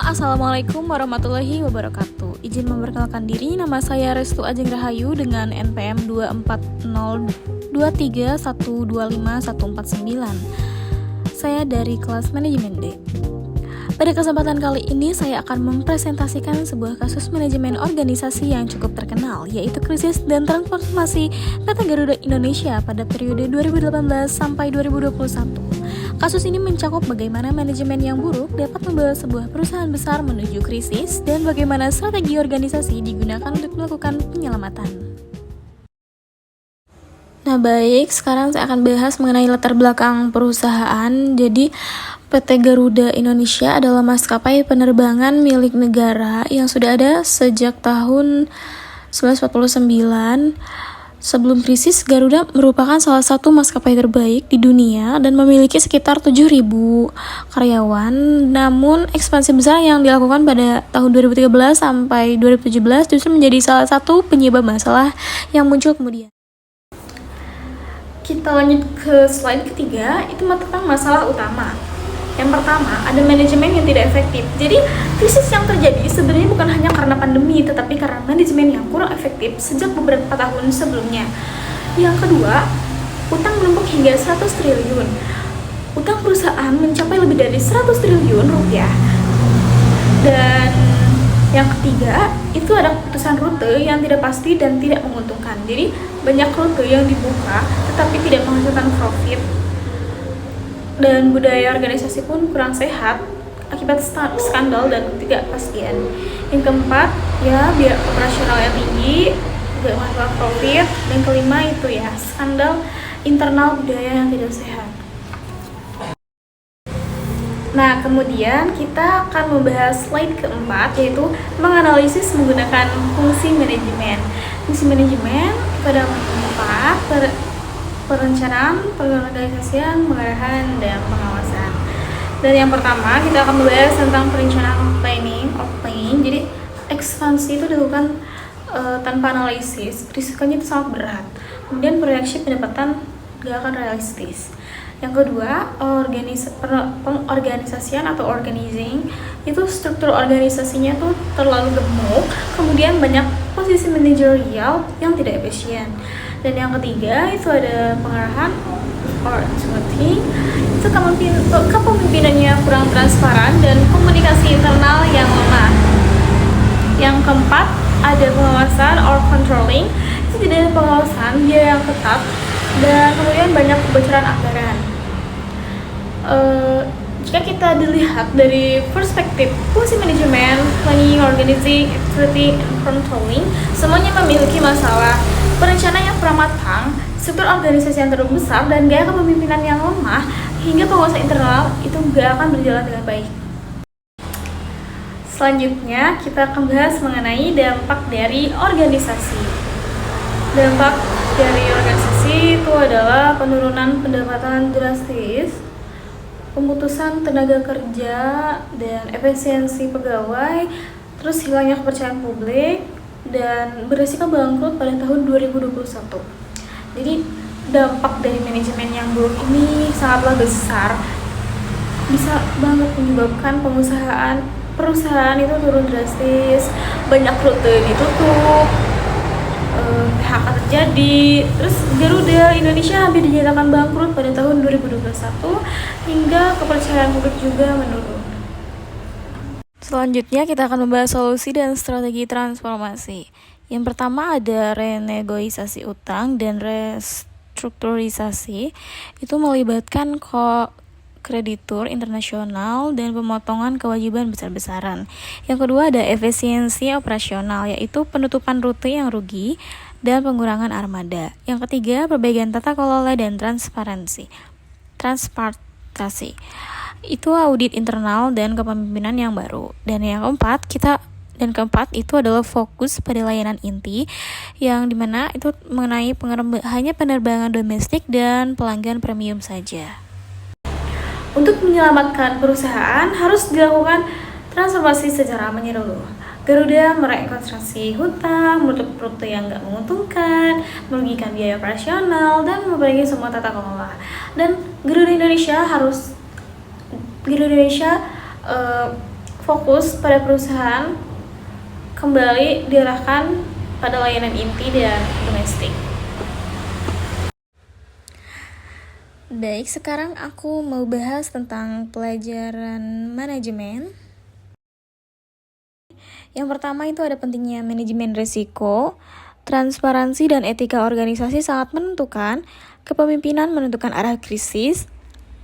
Assalamualaikum warahmatullahi wabarakatuh. Izin memperkenalkan diri, nama saya Restu Ajeng Rahayu dengan NPM 24023125149. Saya dari kelas manajemen D. Pada kesempatan kali ini saya akan mempresentasikan sebuah kasus manajemen organisasi yang cukup terkenal, yaitu krisis dan transformasi PT Garuda Indonesia pada periode 2018 sampai 2021. Kasus ini mencakup bagaimana manajemen yang buruk dapat membawa sebuah perusahaan besar menuju krisis dan bagaimana strategi organisasi digunakan untuk melakukan penyelamatan. Nah baik, sekarang saya akan bahas mengenai latar belakang perusahaan. Jadi PT Garuda Indonesia adalah maskapai penerbangan milik negara yang sudah ada sejak tahun 1949. Sebelum krisis, Garuda merupakan salah satu maskapai terbaik di dunia dan memiliki sekitar 7.000 karyawan. Namun, ekspansi besar yang dilakukan pada tahun 2013 sampai 2017 justru menjadi salah satu penyebab masalah yang muncul kemudian. Kita lanjut ke slide ketiga, itu tentang masalah utama. Yang pertama, ada manajemen yang tidak efektif. Jadi, krisis yang terjadi sebenarnya bukan hanya karena pandemi, tetapi karena manajemen yang kurang efektif sejak beberapa tahun sebelumnya. Yang kedua, utang menumpuk hingga 100 triliun. Utang perusahaan mencapai lebih dari 100 triliun rupiah. Dan yang ketiga, itu ada keputusan rute yang tidak pasti dan tidak menguntungkan. Jadi, banyak rute yang dibuka tetapi tidak menghasilkan profit. Dan budaya organisasi pun kurang sehat akibat skandal dan ketidakpastian. Yang keempat, ya biaya operasional yang tinggi, tidak menghasilkan profit. Dan kelima itu ya skandal internal budaya yang tidak sehat. Nah, kemudian kita akan membahas slide keempat, yaitu menganalisis menggunakan fungsi manajemen. Fungsi manajemen pada empat, perencanaan, pengorganisasian, pengarahan, dan pengawasan. Dan yang pertama, kita akan membahas tentang perencanaan planning. Jadi, ekspansi itu dilakukan tanpa analisis, risikonya itu sangat berat. Kemudian proyeksi pendapatan gak akan realistis. Yang kedua, pengorganisasian atau organizing, itu struktur organisasinya tuh terlalu gemuk, kemudian banyak posisi manajerial yang tidak efisien. Dan yang ketiga, itu ada pengarahan or executing, itu kepemimpinannya kurang transparan dan komunikasi internal yang lemah. Yang keempat, ada pengawasan or controlling, itu tidak ada pengawasan, biaya yang ketat, dan kemudian banyak kebocoran anggaran. Jika kita dilihat dari perspektif fungsi manajemen, planning, organizing, executing, and controlling, semuanya memiliki masalah. Perencanaan yang kurang matang, struktur organisasi yang terlalu besar, dan gaya kepemimpinan yang lemah, hingga penguasa internal itu gak akan berjalan dengan baik. Selanjutnya, kita akan bahas mengenai dampak dari organisasi. Dampak dari organisasi itu adalah penurunan pendapatan drastis, pemutusan tenaga kerja dan efisiensi pegawai, terus hilangnya kepercayaan publik, dan beresiko bangkrut pada tahun 2021. Jadi dampak dari manajemen yang buruk ini sangatlah besar, bisa banget menyebabkan perusahaan itu turun drastis, banyak rute ditutup, PHK terjadi, terus Garuda Indonesia hampir dinyatakan bangkrut pada tahun 2021 hingga kepercayaan publik juga menurun. Selanjutnya kita akan membahas solusi dan strategi transformasi. Yang pertama ada renegosiasi utang dan restrukturisasi. Itu melibatkan kreditur internasional dan pemotongan kewajiban besar-besaran. Yang kedua ada efisiensi operasional, yaitu penutupan rute yang rugi dan pengurangan armada. Yang ketiga, perbaikan tata kelola dan transportasi. Itu audit internal dan kepemimpinan yang baru. Dan yang keempat itu adalah fokus pada layanan inti, yang dimana itu mengenai hanya penerbangan domestik dan pelanggan premium saja. Untuk menyelamatkan perusahaan harus dilakukan transformasi secara menyeluruh. Garuda merekonstruksi hutang, menutup rute yang nggak menguntungkan, merugikan biaya operasional, dan memperbaiki semua tata kelola. Dan Garuda Indonesia fokus pada perusahaan kembali diarahkan pada layanan inti dan domestik. Baik, sekarang aku mau bahas tentang pelajaran manajemen. Yang pertama itu ada pentingnya manajemen risiko. Transparansi dan etika organisasi sangat menentukan. Kepemimpinan menentukan arah krisis.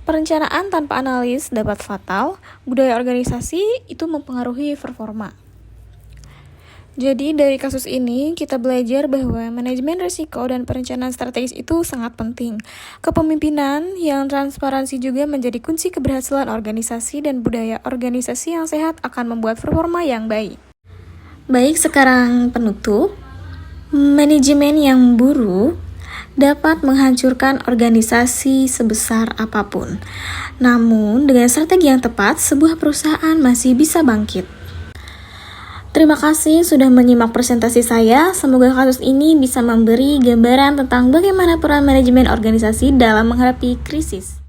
Perencanaan tanpa analis dapat fatal. Budaya organisasi itu mempengaruhi performa. Jadi dari kasus ini kita belajar bahwa manajemen risiko dan perencanaan strategis itu sangat penting. Kepemimpinan yang transparansi juga menjadi kunci keberhasilan organisasi, dan budaya organisasi yang sehat akan membuat performa yang baik. Baik, sekarang penutup. Manajemen yang buruk dapat menghancurkan organisasi sebesar apapun. Namun, dengan strategi yang tepat, sebuah perusahaan masih bisa bangkit. Terima kasih sudah menyimak presentasi saya. Semoga kasus ini bisa memberi gambaran tentang bagaimana peran manajemen organisasi dalam menghadapi krisis.